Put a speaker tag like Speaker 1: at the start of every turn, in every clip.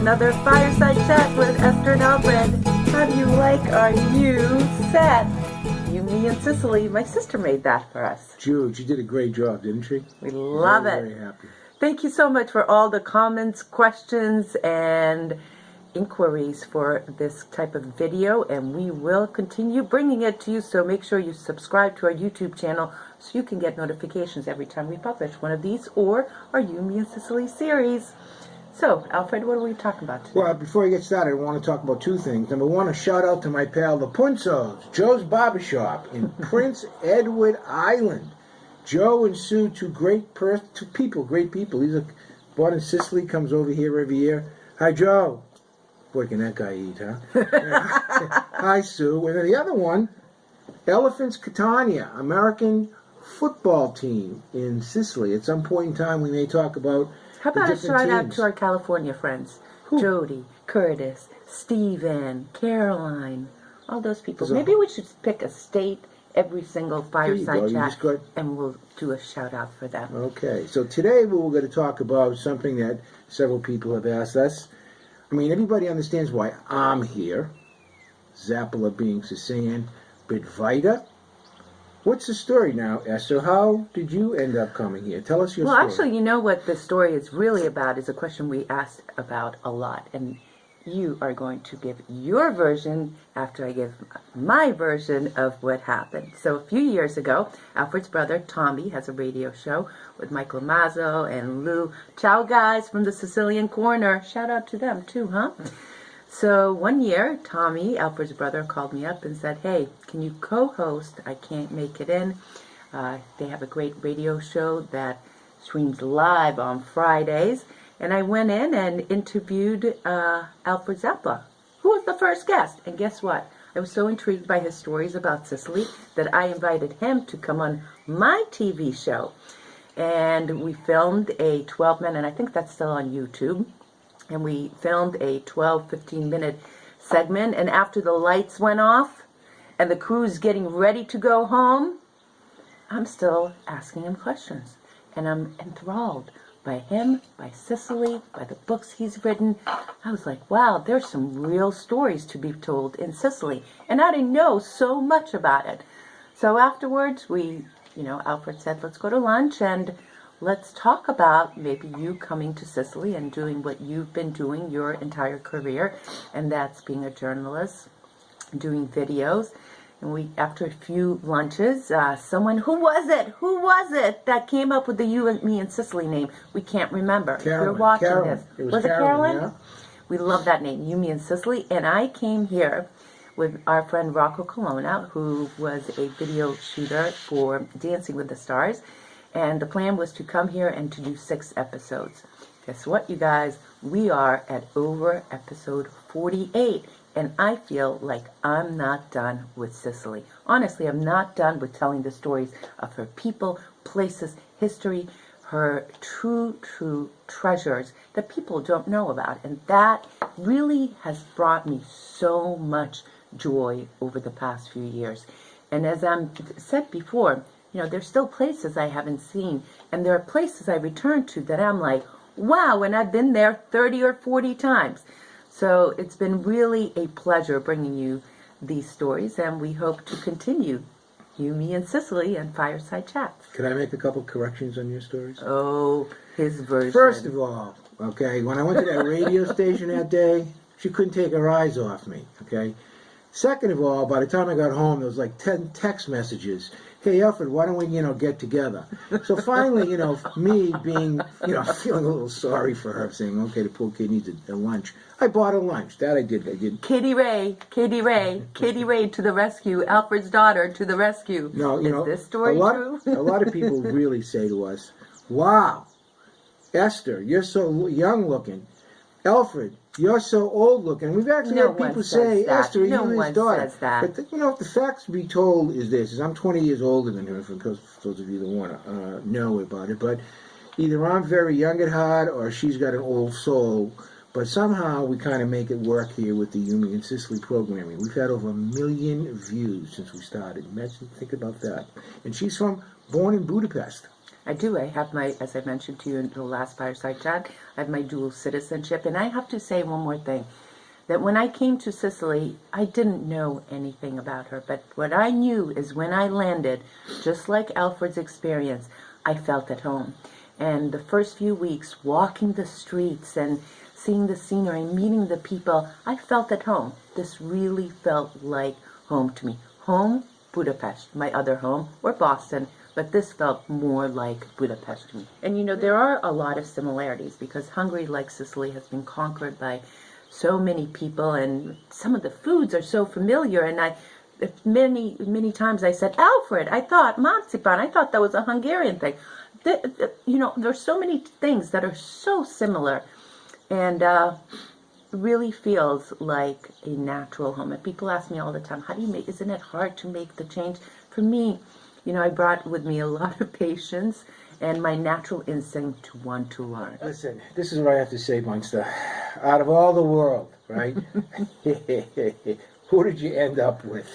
Speaker 1: another Fireside Chat with Eszter and Alfred. How do you like our new set? You, me, and Sicily. My sister made that for us.
Speaker 2: Jude, she did a great job, didn't she?
Speaker 1: We love it.
Speaker 2: Very happy.
Speaker 1: Thank you so much for all the comments, questions, and inquiries for this type of video, and we will continue bringing it to you, so make sure you subscribe to our YouTube channel so you can get notifications every time we publish one of these or our You, Me, and Sicily series. So, Alfred, what are we talking about today?
Speaker 2: Well, before I get started, I want to talk about two things. Number one, a shout out to my pal, the Punzos, Joe's Barbershop in Prince Edward Island. Joe and Sue, two great people. He's born in Sicily, comes over here every year. Hi, Joe. Boy, can that guy eat, huh? Hi, Sue. And then the other one, Elephants Catania, American football team in Sicily. At some point in time, we may talk about
Speaker 1: How about a shout out
Speaker 2: teams.
Speaker 1: to our California friends?
Speaker 2: Who?
Speaker 1: Jody, Curtis, Steven, Caroline, all those people.
Speaker 2: So,
Speaker 1: maybe we should pick a state every single Fireside
Speaker 2: You
Speaker 1: Chat,
Speaker 2: go.
Speaker 1: and we'll do a shout out for them.
Speaker 2: Okay, so today we're going to talk about something that several people have asked us. I mean, everybody understands why I'm here. Zappala being Sicilian, Bidvita. What's the story now, Esther? How did you end up coming here? Tell us your story.
Speaker 1: Well, actually, you know what the story is really about is a question we asked about a lot. And you are going to give your version after I give my version of what happened. So a few years ago, Alfred's brother, Tommy, has a radio show with Michael Mazzo and Lou. Ciao, guys, from the Sicilian Corner. Shout out to them, too, huh? So one year, Tommy, Alfred's brother, called me up and said, hey, can you co-host? I can't make it in. They have a great radio show that streams live on Fridays. And I went in and interviewed Alfred Zappala, who was the first guest. And guess what? I was so intrigued by his stories about Sicily that I invited him to come on my TV show. And we filmed a 12-minute, I think that's still on YouTube, and we filmed a 15-minute segment. And after the lights went off and the crew's getting ready to go home, I'm still asking him questions. And I'm enthralled by him, by Sicily, by the books he's written. I was like, wow, there's some real stories to be told in Sicily. And I didn't know so much about it. So afterwards, Alfred said, let's go to lunch and let's talk about maybe you coming to Sicily and doing what you've been doing your entire career. And that's being a journalist, doing videos. And after a few lunches, someone, who was it that came up with the You and Me and Sicily name? We can't remember.
Speaker 2: Carolyn.
Speaker 1: If you're watching
Speaker 2: Carolyn.
Speaker 1: this.
Speaker 2: Was
Speaker 1: it Carolyn?
Speaker 2: Yeah.
Speaker 1: We love that name, You, Me and Sicily. And I came here with our friend Rocco Colonna, who was a video shooter for Dancing with the Stars. And the plan was to come here and to do 6 episodes. Guess what, you guys? We are at over episode 48. And I feel like I'm not done with Sicily. Honestly, I'm not done with telling the stories of her people, places, history, her true treasures that people don't know about. And that really has brought me so much joy over the past few years. And as I said before, there's still places I haven't seen. And there are places I return to that I'm like, wow, and I've been there 30 or 40 times. So it's been really a pleasure bringing you these stories, and we hope to continue You, Me, and Sicily and Fireside Chats.
Speaker 2: Can I make a couple corrections on your stories?
Speaker 1: Oh, his version.
Speaker 2: First of all, okay, when I went to that radio station that day, she couldn't take her eyes off me, okay? Second of all, by the time I got home, there was like 10 text messages. Hey, Alfred, why don't we, get together? So finally, me being, feeling a little sorry for her, saying, okay, the poor kid needs a lunch. I bought her lunch. That I did.
Speaker 1: Katie Ray to the rescue. Alfred's daughter to the rescue.
Speaker 2: No,
Speaker 1: Is this story true?
Speaker 2: A lot of people really say to us, wow, Esther, you're so young looking. Alfred, you're so old looking. We've actually had people say, Esther, are you his daughter?
Speaker 1: Says that.
Speaker 2: But the facts to be told is this: I'm 20 years older than her, for those of you that want to know about it. But either I'm very young at heart, or she's got an old soul. But somehow we kind of make it work here with the You, Me, and Sicily programming. We've had over 1 million views since we started. Imagine, think about that. And she's born in Budapest.
Speaker 1: I do. I have my, as I mentioned to you in the last fireside chat, I have my dual citizenship. And I have to say one more thing, that when I came to Sicily, I didn't know anything about her. But what I knew is when I landed, just like Alfred's experience, I felt at home. And the first few weeks, walking the streets and seeing the scenery, meeting the people, I felt at home. This really felt like home to me. Home, Budapest, my other home, or Boston, but this felt more like Budapest to me. And you know, there are a lot of similarities because Hungary, like Sicily, has been conquered by so many people, and some of the foods are so familiar. And many times I said, Alfred, I thought marzipan, I thought that was a Hungarian thing. You know, there's so many things that are so similar, and really feels like a natural home. And people ask me all the time, how do you make, isn't it hard to make the change? For me, you know, I brought with me a lot of patience and my natural instinct to want to learn.
Speaker 2: Listen, this is what I have to say, Munster. Out of all the world, right? Who did you end up with?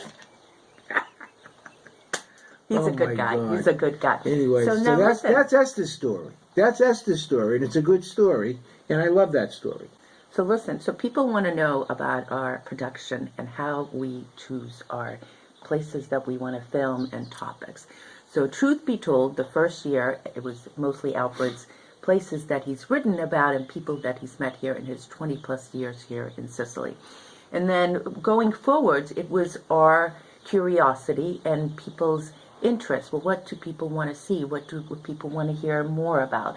Speaker 1: He's a good guy.
Speaker 2: God.
Speaker 1: He's a good guy.
Speaker 2: Anyway, so that's Esther's story. That's Esther's story, and it's a good story, and I love that story.
Speaker 1: So listen, so people want to know about our production and how we choose our places that we want to film and topics. So truth be told, the first year, it was mostly Alfred's places that he's written about and people that he's met here in his 20 plus years here in Sicily. And then going forwards, it was our curiosity and people's interest. Well, what do people want to see? What do people want to hear more about?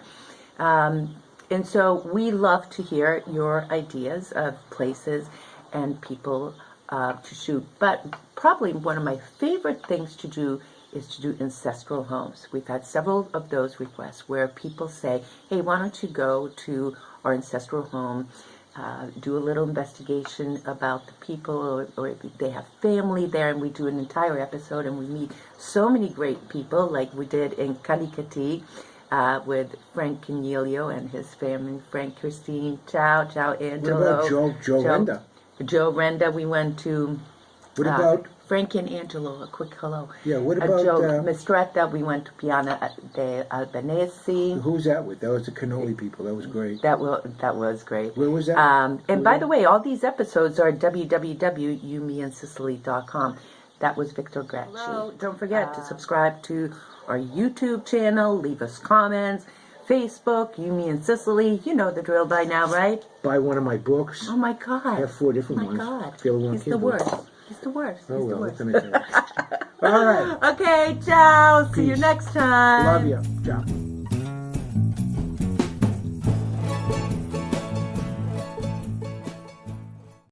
Speaker 1: And so we love to hear your ideas of places and people to shoot. But probably one of my favorite things to do is to do ancestral homes. We've had several of those requests where people say, hey, why don't you go to our ancestral home, do a little investigation about the people, or if they have family there, and we do an entire episode and we meet so many great people like we did in Calicut with Frank Canelio and his family, Frank, Christine, Ciao, Angelo.
Speaker 2: What about Joe Renda?
Speaker 1: Joe Renda, we went to.
Speaker 2: What about
Speaker 1: Frank and Angelo, a quick hello.
Speaker 2: Yeah, what about
Speaker 1: Joe Mistretta, we went to Piana de Albanese.
Speaker 2: Who's that with? That was the cannoli people. That was great.
Speaker 1: That was great.
Speaker 2: Where was that?
Speaker 1: And by the way, all these episodes are www.youmeandsicily.com. That was Victor Gretsch. Hello. Don't forget to subscribe to our YouTube channel, leave us comments, Facebook, You, Me, and Sicily. You know the drill by now, right?
Speaker 2: Buy one of my books.
Speaker 1: Oh my God.
Speaker 2: I have 4 different ones.
Speaker 1: Oh my God.
Speaker 2: He's
Speaker 1: the worst. He's the worst.
Speaker 2: Oh,
Speaker 1: He's the
Speaker 2: well,
Speaker 1: worst.
Speaker 2: All right.
Speaker 1: Okay, ciao. See you
Speaker 2: Peace.
Speaker 1: next time.
Speaker 2: Love you. Ciao.